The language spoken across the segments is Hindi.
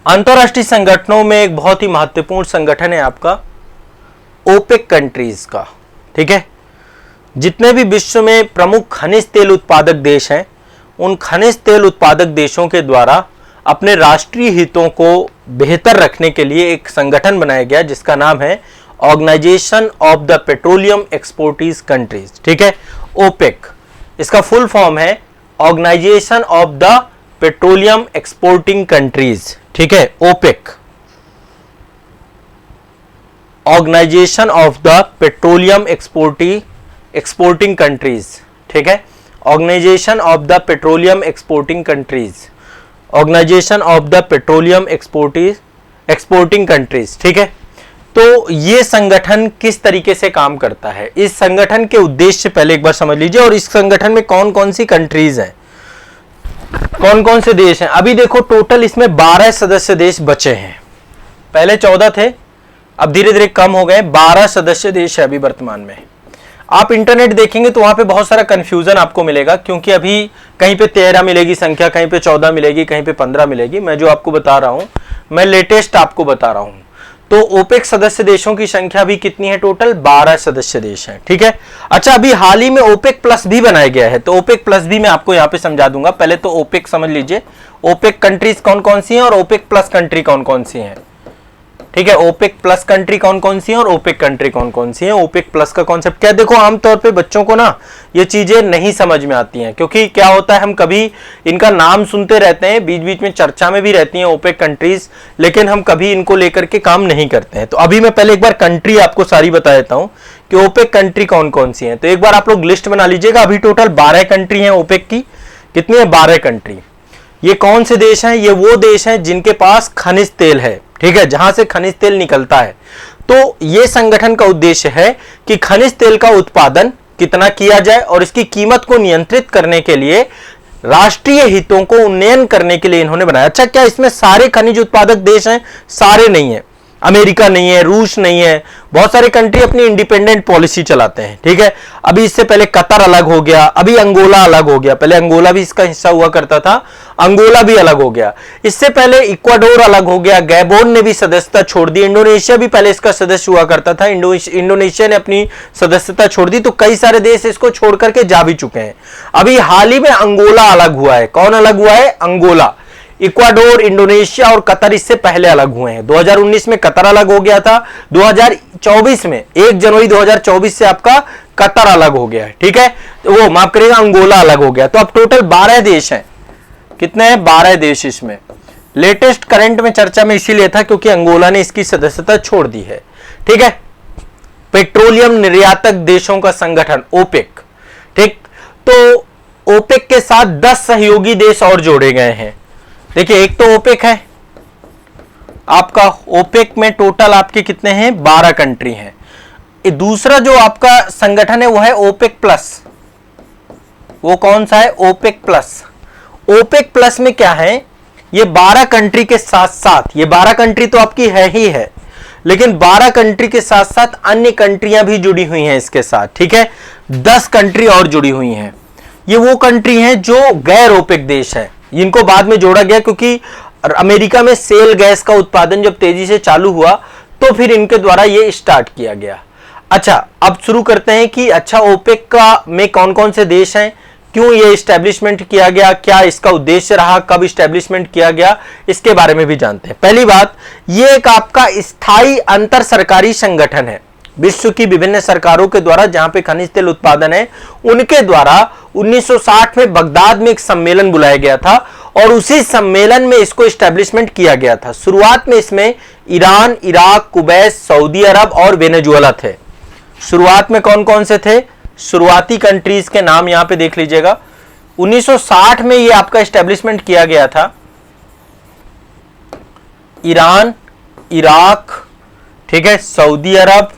अंतरराष्ट्रीय संगठनों में एक बहुत ही महत्वपूर्ण संगठन है आपका ओपेक कंट्रीज का। ठीक है, जितने भी विश्व में प्रमुख खनिज तेल उत्पादक देश हैं, उन खनिज तेल उत्पादक देशों के द्वारा अपने राष्ट्रीय हितों को बेहतर रखने के लिए एक संगठन बनाया गया जिसका नाम है organisation of the petroleum exporting countries. ठीक है, ओपेक, इसका फुल फॉर्म है organisation of the petroleum exporting countries. ठीक है, OPEC, organisation of the petroleum exporting countries. ठीक है, organisation of the petroleum exporting countries, organisation of the petroleum exporting countries. ठीक है, तो ये संगठन किस तरीके से काम करता है, इस संगठन के उद्देश्य पहले एक बार समझ लीजिए, और इस संगठन में कौन कौन सी कंट्रीज हैं, कौन कौन से देश हैं। अभी देखो टोटल इसमें 12 सदस्य देश बचे हैं, पहले 14 थे, अब धीरे धीरे कम हो गए, 12 सदस्य देश है अभी वर्तमान में। आप इंटरनेट देखेंगे तो वहां पे बहुत सारा कंफ्यूजन आपको मिलेगा, क्योंकि अभी कहीं पे 13 मिलेगी संख्या, कहीं पे 14 मिलेगी, कहीं पे 15 मिलेगी। मैं जो आपको बता रहा हूं, मैं लेटेस्ट आपको बता रहा हूं। तो ओपेक सदस्य देशों की संख्या भी कितनी है, टोटल 12 सदस्य देश हैं। ठीक है, अच्छा अभी हाल ही में ओपेक प्लस भी बनाया गया है, तो ओपेक प्लस भी मैं आपको यहाँ पे समझा दूंगा। पहले तो ओपेक समझ लीजिए, ओपेक कंट्रीज कौन कौन सी हैं और ओपेक प्लस कंट्री कौन कौन सी हैं। ठीक है, ओपेक प्लस कंट्री कौन कौन सी हैं और ओपेक कंट्री कौन कौन सी हैं। ओपेक प्लस का कॉन्सेप्ट क्या है, देखो आमतौर पे बच्चों को ना ये चीजें नहीं समझ में आती हैं, क्योंकि क्या होता है हम कभी इनका नाम सुनते रहते हैं, बीच बीच में चर्चा में भी रहती हैं ओपेक कंट्रीज, लेकिन हम कभी इनको लेकर के काम नहीं करते हैं। तो अभी मैं पहले एक बार कंट्री आपको सारी बता देता हूं कि ओपेक कंट्री कौन कौन सी हैं। तो एक बार आप लोग लिस्ट बना लीजिएगा, अभी टोटल 12 कंट्री हैं ओपेक की। कितनी है, 12 कंट्री। ये कौन से देश हैं, ये वो देश हैं जिनके पास खनिज तेल है। ठीक है, जहां से खनिज तेल निकलता है। तो ये संगठन का उद्देश्य है कि खनिज तेल का उत्पादन कितना किया जाए और इसकी कीमत को नियंत्रित करने के लिए राष्ट्रीय हितों को उन्नयन करने के लिए इन्होंने बनाया। अच्छा, क्या इसमें सारे खनिज उत्पादक देश हैं? सारे नहीं है, अमेरिका नहीं है, रूस नहीं है, बहुत सारे कंट्री अपनी इंडिपेंडेंट पॉलिसी चलाते हैं। ठीक है, अभी इससे पहले कतर अलग हो गया, अभी अंगोला अलग हो गया, पहले अंगोला भी इसका हिस्सा हुआ करता था, अंगोला भी अलग हो गया। इससे पहले इक्वाडोर अलग हो गया, गैबोन ने भी सदस्यता छोड़ दी, इंडोनेशिया भी पहले इसका सदस्य हुआ करता था, इंडोनेशिया ने अपनी सदस्यता छोड़ दी। तो कई सारे देश इसको छोड़ करके जा भी चुके हैं। अभी हाल ही में अंगोला अलग हुआ है। कौन अलग हुआ है? अंगोला। इक्वाडोर, इंडोनेशिया और कतर इससे पहले अलग हुए हैं। 2019 में कतर अलग हो गया था, 2024 में 1 जनवरी 2024 से आपका कतर अलग हो गया है। ठीक है, तो वो माफ करिएगा, अंगोला अलग हो गया। तो अब टोटल 12 देश हैं। कितने हैं? 12 देश इसमें। लेटेस्ट करंट में चर्चा में इसीलिए था क्योंकि अंगोला ने इसकी सदस्यता छोड़ दी है। ठीक है, पेट्रोलियम निर्यातक देशों का संगठन ओपेक। ठीक, तो ओपेक के साथ 10 सहयोगी देश और जोड़े गए हैं। देखिए, एक तो ओपेक है आपका, ओपेक में टोटल आपके कितने हैं? 12 कंट्री हैं। दूसरा जो आपका संगठन है वो है ओपेक प्लस। वो कौन सा है? OPEC plus. ओपेक प्लस में क्या है, ये 12 कंट्री के साथ साथ, ये 12 कंट्री तो आपकी है ही है, लेकिन 12 कंट्री के साथ साथ अन्य कंट्रियां भी जुड़ी हुई हैं इसके साथ। ठीक है, 10 कंट्री और जुड़ी हुई हैं। ये वो कंट्री हैं जो गैर ओपेक देश है, इनको बाद में जोड़ा गया क्योंकि अमेरिका में सेल गैस का उत्पादन जब तेजी से चालू हुआ तो फिर इनके द्वारा ये स्टार्ट किया गया। अच्छा, अब शुरू करते हैं कि अच्छा ओपेक का में कौन कौन से देश हैं, क्यों ये इस्टेब्लिशमेंट किया गया, क्या इसका उद्देश्य रहा, कब इस्टेब्लिशमेंट किया गया, इसके बारे में भी जानते हैं। पहली बात, ये एक आपका स्थायी अंतर सरकारी संगठन है। विश्व की विभिन्न सरकारों के द्वारा जहां पे खनिज तेल उत्पादन है, उनके द्वारा 1960 में बगदाद में एक सम्मेलन बुलाया गया था और उसी सम्मेलन में इसको इस्टेब्लिशमेंट किया गया था। शुरुआत में इसमें ईरान, इराक, कुवैत, सऊदी अरब और वेनेजुएला थे। शुरुआत में कौन कौन से थे? शुरुआती कंट्रीज के नाम यहां पे देख लीजिएगा। 1960 में ये आपका इस्टेब्लिशमेंट किया गया था। ईरान, इराक, ठीक है, सऊदी अरब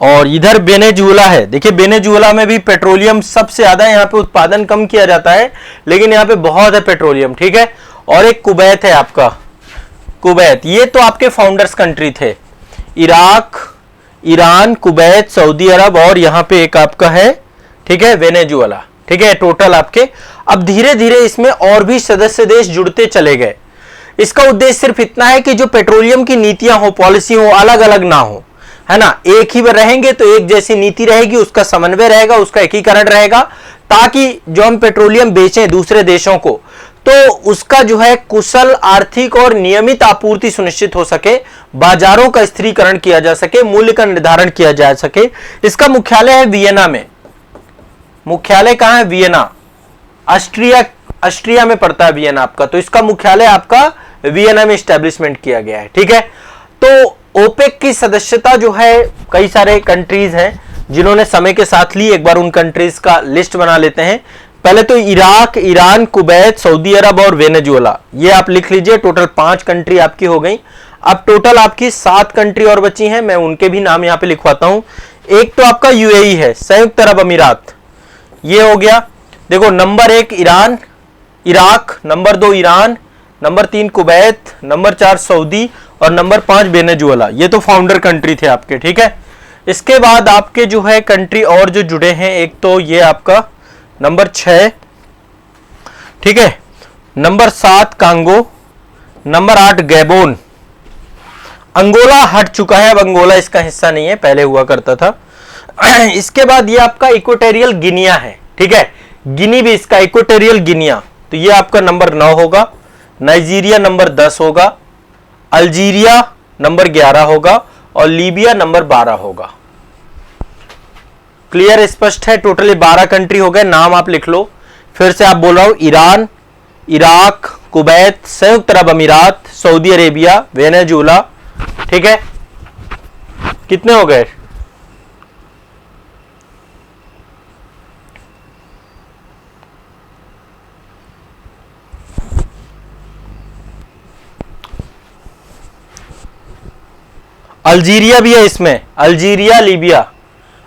और इधर वेनेजुएला है। देखिए, वेनेजुएला में भी पेट्रोलियम सबसे ज्यादा, यहाँ पे उत्पादन कम किया जाता है लेकिन यहाँ पे बहुत है पेट्रोलियम। ठीक है, और एक कुवैत है आपका, कुवैत। ये तो आपके फाउंडर्स कंट्री थे। इराक, ईरान, कुवैत, सऊदी अरब और यहाँ पे एक आपका है, ठीक है, वेनेजुएला। ठीक है, टोटल आपके। अब धीरे धीरे इसमें और भी सदस्य देश जुड़ते चले गए। इसका उद्देश्य सिर्फ इतना है कि जो पेट्रोलियम की नीतियां हो, पॉलिसी हो, अलग अलग ना हो, है ना, एक ही रहेंगे तो एक जैसी नीति रहेगी, उसका समन्वय रहेगा, उसका एकीकरण रहेगा, ताकि जो हम पेट्रोलियम बेचें दूसरे देशों को तो उसका जो है कुशल आर्थिक और नियमित आपूर्ति सुनिश्चित हो सके, बाजारों का स्थिरीकरण किया जा सके, मूल्य का निर्धारण किया जा सके। इसका मुख्यालय है वियना में। मुख्यालय कहां है? वियना, ऑस्ट्रिया में पड़ता है वियना आपका। तो इसका मुख्यालय आपका वियना में स्टैब्लिशमेंट किया गया है। ठीक है, तो ओपेक की सदस्यता जो है कई सारे कंट्रीज हैं जिन्होंने समय के साथ ली। एक बार उन कंट्रीज का लिस्ट बना लेते हैं। पहले तो इराक, ईरान, कुवैत, सऊदी अरब और वेनेजुएला, ये आप लिख लीजिए। टोटल 5 कंट्री आपकी हो गई। अब टोटल आपकी 7 कंट्री और बची हैं, मैं उनके भी नाम यहां पे लिखवाता हूं। एक तो आपका यूएई है, संयुक्त अरब अमीरात, ये हो गया। देखो number 1 Iran, Iraq, number 2 Iran, number 3 Kuwait, number 4 Saudi और नंबर 5 वेनेजुएला। ये तो फाउंडर कंट्री थे आपके। ठीक है, इसके बाद आपके जो है कंट्री और जो जुड़े हैं, एक तो ये आपका नंबर 6, ठीक है, number 7 Congo, number 8 Gabon. Angola हट चुका है, अब अंगोला इसका हिस्सा नहीं है, पहले हुआ करता था। इसके बाद ये आपका इक्वेटोरियल गिनिया है। ठीक है, गिनी भी इसका, इक्वेटोरियल गिनिया, तो ये आपका नंबर 9 होगा। नाइजीरिया नंबर 10 होगा, अल्जीरिया नंबर 11 होगा और लीबिया नंबर 12 होगा। क्लियर, स्पष्ट है? टोटली 12 कंट्री हो गए। नाम आप लिख लो। फिर से आप बोल रहा हूं, ईरान, इराक, कुवैत, संयुक्त अरब अमीरात, सऊदी अरेबिया, वेनेजुएला। ठीक है, कितने हो गए? अल्जीरिया भी है इसमें, अल्जीरिया, लीबिया,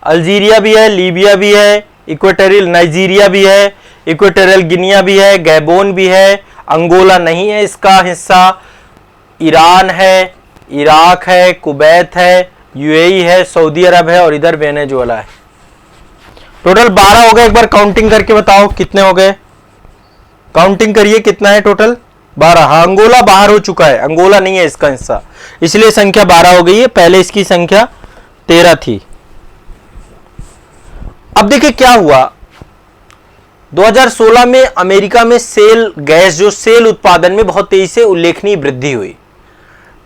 अल्जीरिया भी है, लीबिया भी है, इक्वेटोरियल नाइजीरिया भी है, इक्वेटोरियल गिनिया भी है, गैबोन भी है, अंगोला नहीं है इसका हिस्सा, ईरान है, इराक है, कुवैत है, यूएई है, सऊदी अरब है और इधर वेनेजुएला है। टोटल 12 हो गए। एक बार काउंटिंग करके बताओ कितने हो गए, काउंटिंग करिए कितना है टोटल। 12। हाँ, अंगोला बाहर हो चुका है, अंगोला नहीं है इसका हिस्सा, इसलिए संख्या 12 हो गई है। पहले इसकी संख्या 13 थी। अब देखिए क्या हुआ, 2016 में अमेरिका में सेल गैस, जो सेल उत्पादन में बहुत तेजी से उल्लेखनीय वृद्धि हुई,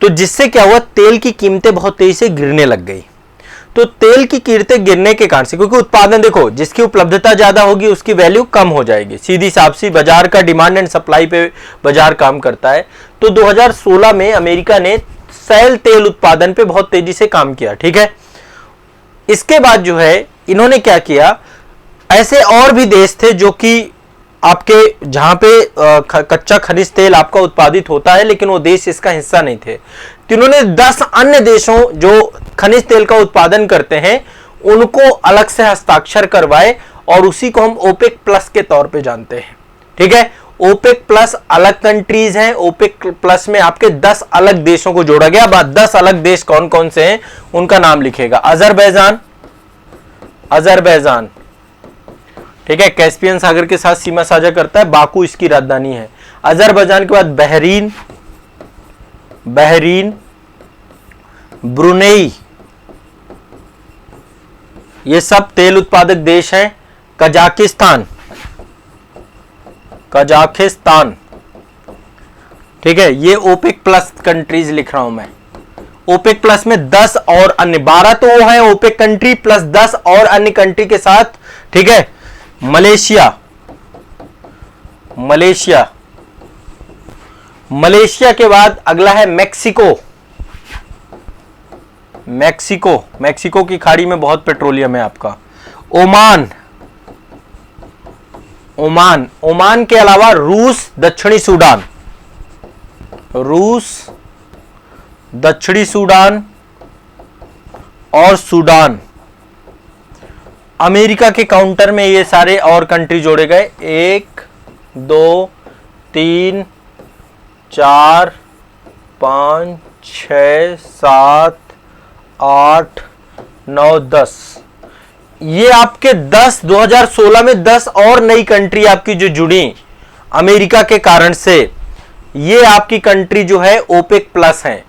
तो जिससे क्या हुआ, तेल की कीमतें बहुत तेजी से गिरने लग गई। तो तेल की कीमतें गिरने के कारण से, क्योंकि उत्पादन देखो, जिसकी उपलब्धता ज्यादा होगी उसकी वैल्यू कम हो जाएगी, सीधी साफ बाजार का डिमांड एंड सप्लाई पे बाजार काम करता है। तो 2016 में अमेरिका ने सेल तेल उत्पादन पे बहुत तेजी से काम किया। ठीक है, इसके बाद जो है इन्होंने क्या किया, ऐसे और भी देश थे जो कि आपके जहां पे कच्चा खनिज तेल आपका उत्पादित होता है, लेकिन वो देश इसका हिस्सा नहीं थे। तो इन्होंने 10 अन्य देशों जो खनिज तेल का उत्पादन करते हैं उनको अलग से हस्ताक्षर करवाए और उसी को हम ओपेक प्लस के तौर पे जानते हैं। ठीक है, ओपेक प्लस अलग कंट्रीज हैं, ओपेक प्लस में आपके 10 अलग देशों को जोड़ा गया। अब 10 अलग देश कौन कौन से हैं उनका नाम लिखेगा। अजरबैजान, अजरबैजान, ठीक है, कैस्पियन सागर के साथ सीमा साझा करता है, बाकू इसकी राजधानी है। अजरबैजान के बाद बहरीन, बहरीन, ब्रुनेई, ये सब तेल उत्पादक देश हैं। कजाकिस्तान, कजाकिस्तान, ठीक है, ये ओपेक प्लस कंट्रीज लिख रहा हूं मैं। ओपेक प्लस में 10 और अन्य, 12 तो वो है ओपेक कंट्री प्लस 10 और अन्य कंट्री के साथ। ठीक है, मलेशिया, मलेशिया, मलेशिया के बाद अगला है मैक्सिको, मैक्सिको, मैक्सिको की खाड़ी में बहुत पेट्रोलियम है आपका। ओमान, ओमान, ओमान के अलावा रूस, दक्षिणी सूडान, रूस, दक्षिणी सूडान और सूडान। अमेरिका के काउंटर में ये सारे और कंट्री जोड़े गए, 1 2 3 4 5 6 7 8 9 10, ये आपके 10, 2016 में 10 और नई कंट्री आपकी जो जुड़ी अमेरिका के कारण से, ये आपकी कंट्री जो है ओपेक प्लस है।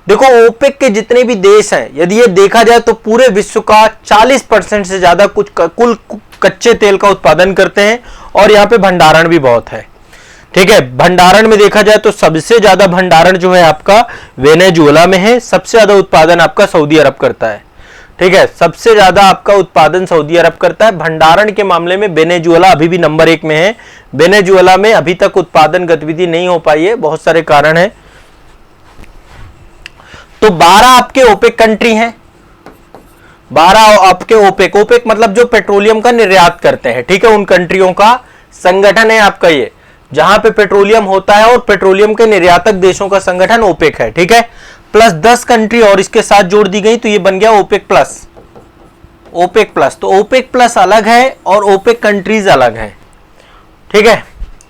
देखो ओपेक के जितने भी देश हैं, यदि ये देखा जाए तो पूरे विश्व का 40% से ज्यादा कुल कच्चे तेल का उत्पादन करते हैं और यहाँ पे भंडारण भी बहुत है। ठीक है, भंडारण में देखा जाए तो सबसे ज्यादा भंडारण जो है आपका वेनेजुएला में है, सबसे ज्यादा उत्पादन आपका सऊदी अरब करता है। ठीक है, सबसे ज्यादा आपका उत्पादन सऊदी अरब करता है। भंडारण के मामले में वेनेजुएला अभी भी नंबर 1 में है। वेनेजुएला में अभी तक उत्पादन गतिविधि नहीं हो पाई है, बहुत सारे कारण हैं। तो 12 आपके ओपेक कंट्री हैं, 12 आपके ओपेक, ओपेक मतलब जो पेट्रोलियम का निर्यात करते हैं। ठीक है, उन कंट्रियों का संगठन है आपका ये, जहां पे पेट्रोलियम होता है और पेट्रोलियम के निर्यातक देशों का संगठन ओपेक है। ठीक है, प्लस 10 कंट्री और इसके साथ जोड़ दी गई तो ये बन गया ओपेक प्लस। ओपेक प्लस, तो ओपेक प्लस अलग है और ओपेक कंट्रीज अलग है। ठीक है,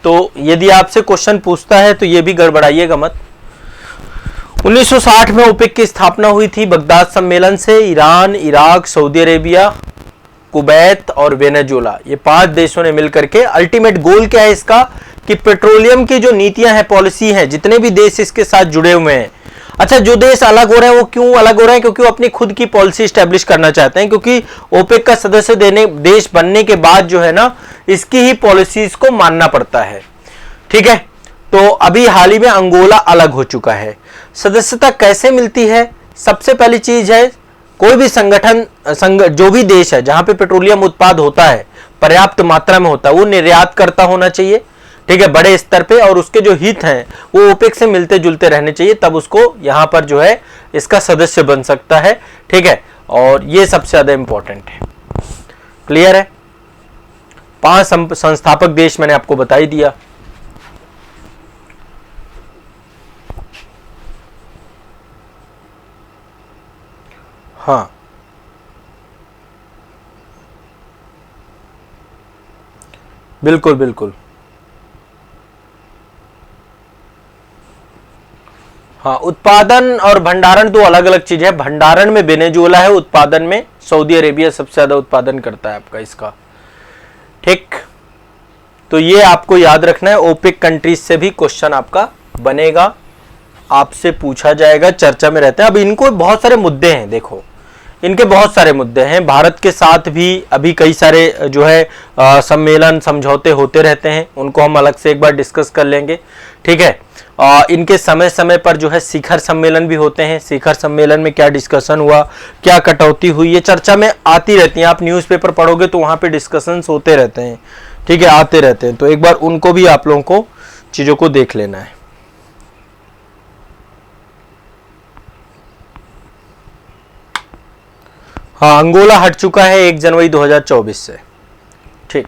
तो यदि आपसे क्वेश्चन पूछता है तो ये भी गड़बड़ाइएगा मत। 1960 में ओपेक की स्थापना हुई थी बगदाद सम्मेलन से। Iran, Iraq, Saudi Arabia, Kuwait और वेनेजुएला, ये 5 देशों ने मिलकर के, अल्टीमेट गोल क्या है इसका कि पेट्रोलियम की जो नीतियां हैं, पॉलिसी है, जितने भी देश इसके साथ जुड़े हुए हैं। अच्छा, जो देश अलग हो रहे हैं वो क्यों अलग हो रहे हैं? क्योंकि वो अपनी खुद की पॉलिसी स्टैब्लिश करना चाहते हैं, क्योंकि ओपेक का सदस्य देश बनने के बाद जो है ना, इसकी ही पॉलिसीज को मानना पड़ता है। ठीक है, तो अभी हाल ही में अंगोला अलग हो चुका है। सदस्यता कैसे मिलती है? सबसे पहली चीज है, कोई भी संगठन जो भी देश है जहां पे पेट्रोलियम उत्पाद होता है, पर्याप्त मात्रा में होता है, वो निर्यात करता होना चाहिए। ठीक है, बड़े स्तर पे, और उसके जो हित हैं वो ओपेक से मिलते जुलते रहने चाहिए, तब उसको यहां पर जो है इसका सदस्य बन सकता है। ठीक है, और ये सबसे ज्यादा इंपॉर्टेंट है। क्लियर है? 5 संस्थापक देश मैंने आपको बता ही दिया। हाँ, बिल्कुल बिल्कुल। हाँ, उत्पादन और भंडारण 2 अलग अलग चीज है। भंडारण में वेनेजुएला है, उत्पादन में सऊदी अरेबिया सबसे ज्यादा उत्पादन करता है आपका इसका। ठीक, तो ये आपको याद रखना है। ओपेक कंट्रीज से भी क्वेश्चन आपका बनेगा, आपसे पूछा जाएगा, चर्चा में रहते हैं। अब इनको बहुत सारे मुद्दे हैं, देखो इनके बहुत सारे मुद्दे हैं। भारत के साथ भी अभी कई सारे जो है सम्मेलन, समझौते होते रहते हैं, उनको हम अलग से एक बार डिस्कस कर लेंगे। ठीक है, इनके समय समय पर जो है शिखर सम्मेलन भी होते हैं। शिखर सम्मेलन में क्या डिस्कशन हुआ, क्या कटौती हुई, ये चर्चा में आती रहती हैं। आप न्यूज़पेपर पढ़ोगे तो वहाँ पे डिस्कशंस होते रहते हैं। ठीक है, आते रहते हैं, तो एक बार उनको भी आप लोगों को चीज़ों को देख लेना है। हाँ, अंगोला हट चुका है 1 जनवरी 2024 से। ठीक।